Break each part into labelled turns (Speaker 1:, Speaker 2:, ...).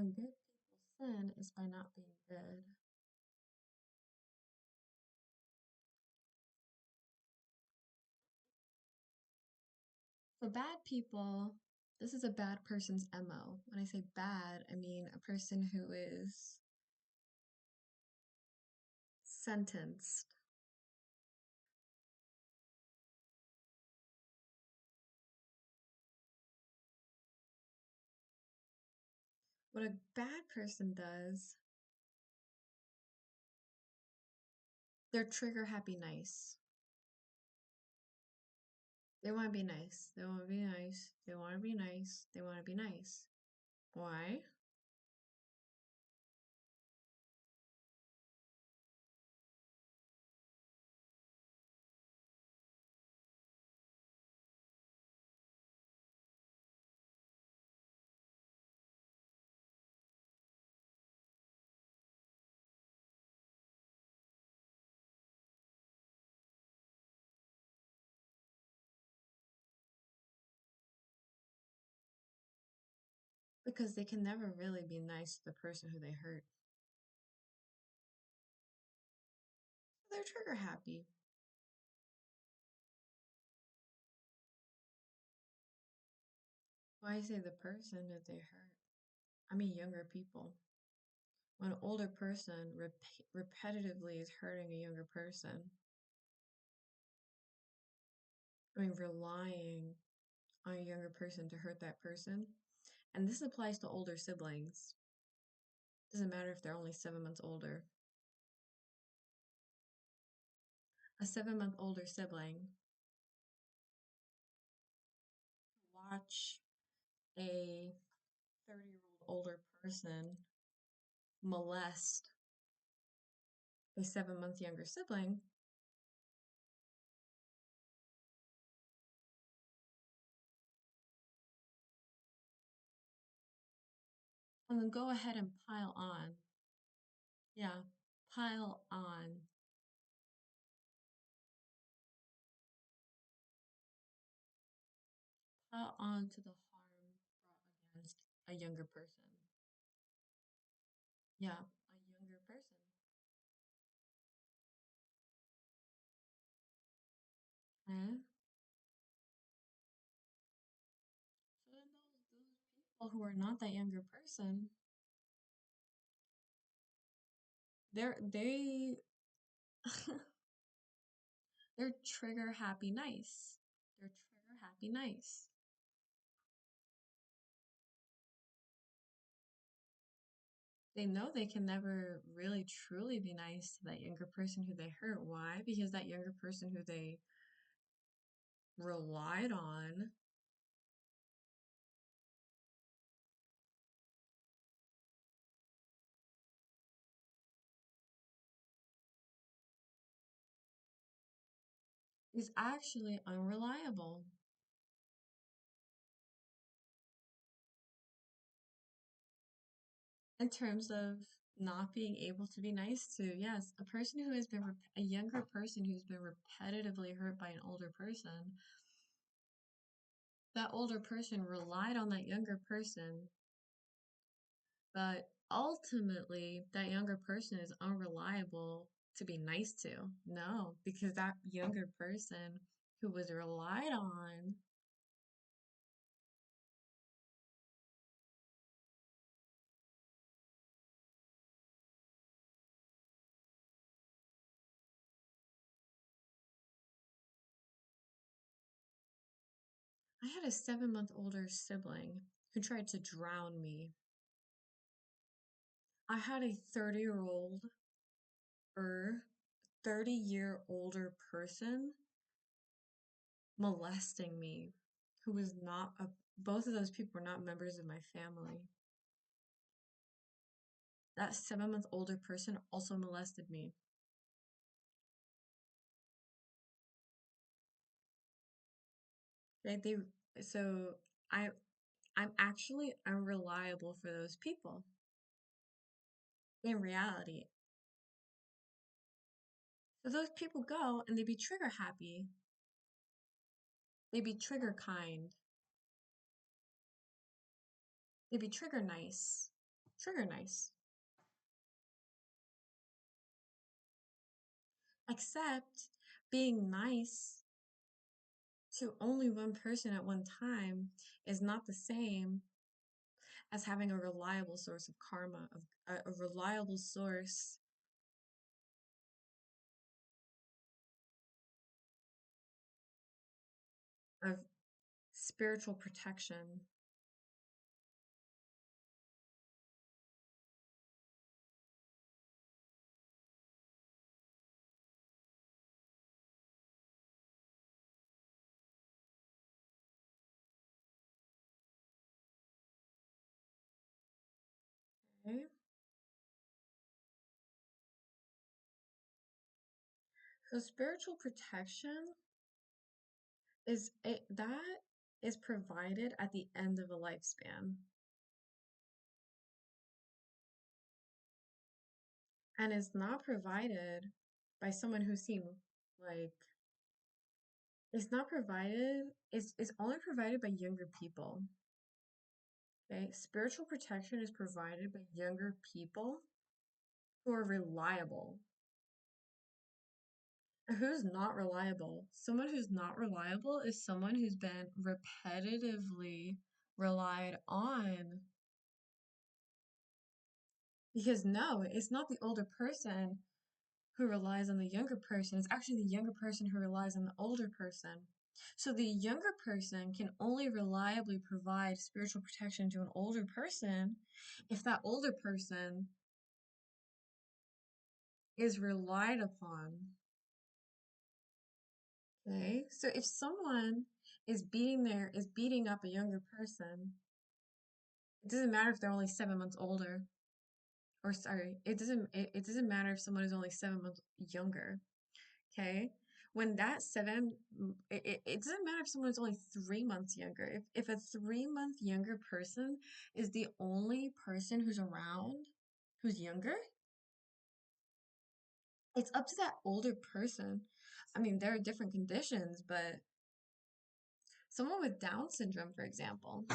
Speaker 1: when good people sin is by not being good. For bad people, this is a bad person's MO. When I say bad, I mean a person who is sentenced. What a bad person does, they're trigger happy nice. They want to be nice. They want to be nice. They want to be nice. They want to be nice. Why? Because they can never really be nice to the person who they hurt. They're trigger happy. Why say the person that they hurt? I mean younger people. When an older person repetitively is hurting a younger person, I mean relying on a younger person to hurt that person. And this applies to older siblings. Doesn't matter if they're only 7 months older. A 7 month older sibling watch a 30-year-old older person molest a 7 month younger sibling, and then go ahead and pile on. Yeah, pile on. Pile on to the harm brought against a younger person. Yeah, a younger person. Okay? So then those people who are not that younger person, they they're trigger happy nice. They're trigger happy nice. They know they can never really truly be nice to that younger person who they hurt. Why? Because that younger person who they relied on is actually unreliable in terms of not being able to be nice to. Yes, a person who has been a younger person who's been repetitively hurt by an older person. That older person relied on that younger person, but ultimately that younger person is unreliable to be nice to. No, because that younger person who was relied on, I had a 7 month older sibling who tried to drown me. I had a 30-year-old or 30-year older person molesting me who was not a, both of those people were not members of my family. That 7 month older person also molested me. Right? So I I'm actually unreliable for those people in reality. So those people go and they be trigger happy. They be trigger kind. They be trigger nice. trigger nice. Except being nice to only one person at one time is not the same as having a reliable source of karma, of a reliable source of spiritual protection. Okay? So spiritual protection that is provided at the end of a lifespan and is not provided by someone who seems like it's not provided it's only provided by younger people. Okay, spiritual protection is provided by younger people who are reliable. Who's not reliable? Someone who's not reliable is someone who's been repetitively relied on. Because no, it's not the older person who relies on the younger person. It's actually the younger person who relies on the older person. So the younger person can only reliably provide spiritual protection to an older person if that older person is relied upon. Okay? So if someone is beating up a younger person, it doesn't matter if they're only 7 months older. Or sorry, it doesn't matter if someone is only 7 months younger. Okay? When that it doesn't matter if someone's only 3 months younger. If a 3 month younger person is the only person who's around who's younger, it's up to that older person. I mean, there are different conditions, but someone with Down syndrome, for example,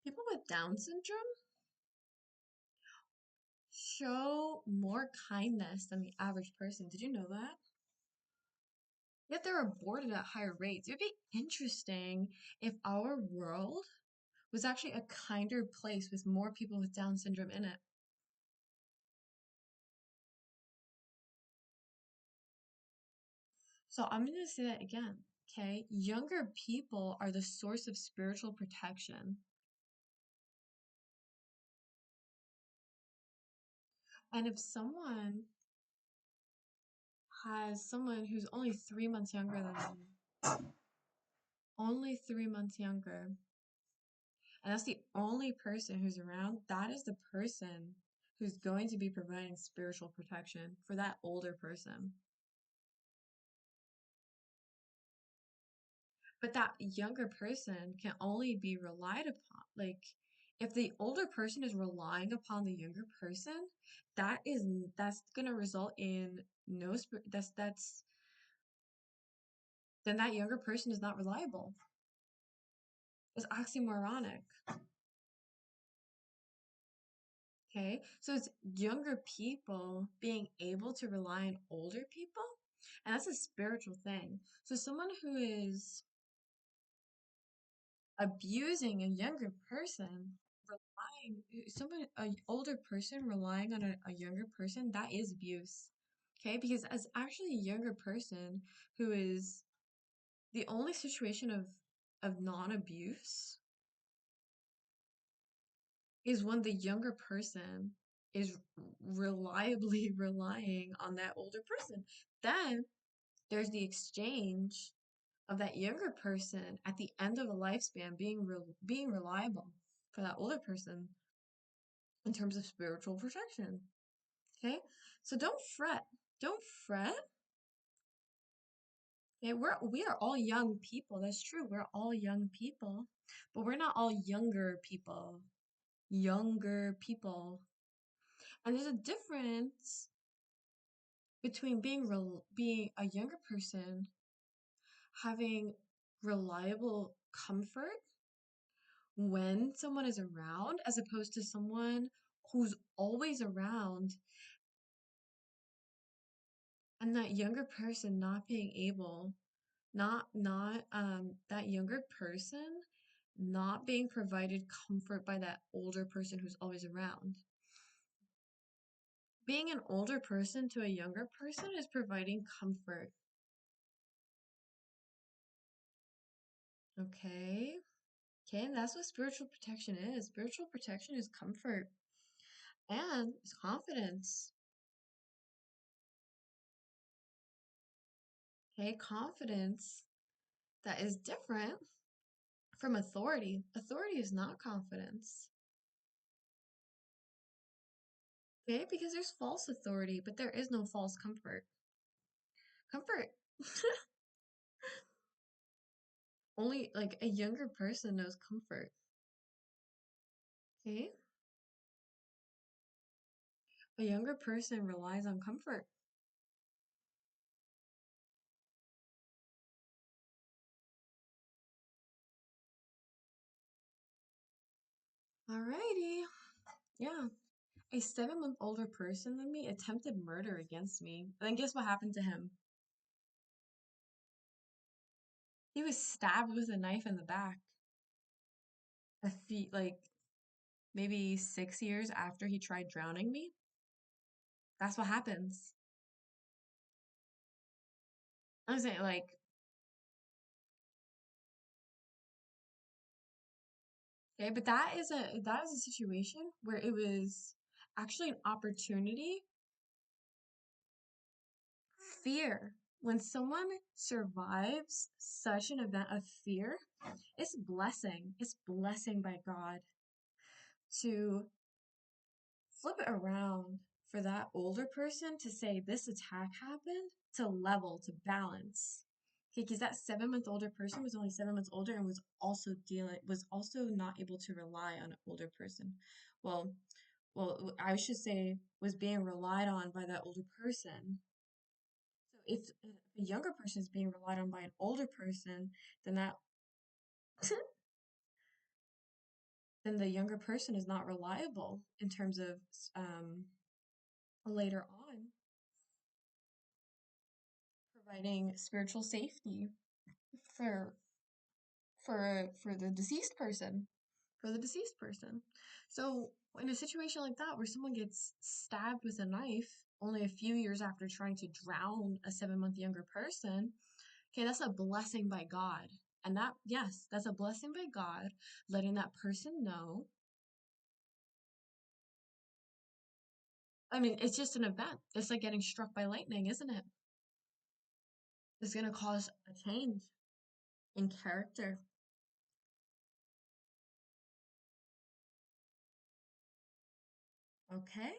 Speaker 1: people with Down syndrome show more kindness than the average person. Did you know that? Yet they're aborted at higher rates. It would be interesting if our world was actually a kinder place with more people with Down syndrome in it. So I'm going to say that again, okay? Younger people are the source of spiritual protection. And if someone has someone who's only 3 months younger than them, only 3 months younger, and that's the only person who's around, that is the person who's going to be providing spiritual protection for that older person. But that younger person can only be relied upon. Like, if the older person is relying upon the younger person, that's gonna result in no spirit. That's then that younger person is not reliable. It's oxymoronic. Okay, so it's younger people being able to rely on older people, and that's a spiritual thing. So someone who is abusing a younger person, someone, an older person relying on a younger person, that is abuse. Okay, because as actually a younger person who is the only situation of non-abuse is when the younger person is reliably relying on that older person. Then there's the exchange of that younger person at the end of a lifespan being reliable for that older person in terms of spiritual protection. Okay? So don't fret. Don't fret. Okay? We are all young people. That's true. We're all young people. But we're not all younger people. Younger people. And there's a difference between being a younger person having reliable comfort when someone is around as opposed to someone who's always around and that younger person not being able not that younger person not being provided comfort by that older person who's always around. Being an older person to a younger person is providing comfort. Okay. Okay, and that's what spiritual protection is. Spiritual protection is comfort and it's confidence. Okay, confidence that is different from authority. Authority is not confidence. Okay, because there's false authority, but there is no false comfort. Comfort. Only like a younger person knows comfort. Okay? A younger person relies on comfort. Alrighty. Yeah. A 7 month older person than me attempted murder against me. And then guess what happened to him? He was stabbed with a knife in the back. Like maybe 6 years after he tried drowning me. That's what happens. I'm saying like, okay, but that is a situation where it was actually an opportunity. Fear. When someone survives such an event of fear, it's blessing. It's blessing by God to flip it around for that older person to say this attack happened to level, to balance. Okay, because that 7 month older person was only 7 months older and was also not able to rely on an older person. Well, I should say was being relied on by that older person. So if a younger person is being relied on by an older person, then that then the younger person is not reliable in terms of um, later on providing spiritual safety for for the deceased person, for the deceased person. So in a situation like that where someone gets stabbed with a knife only a few years after trying to drown a 7 month younger person, okay, that's a blessing by God. And that, yes, that's a blessing by God, letting that person know. I mean, it's just an event. It's like getting struck by lightning, isn't it? It's going to cause a change in character. Okay?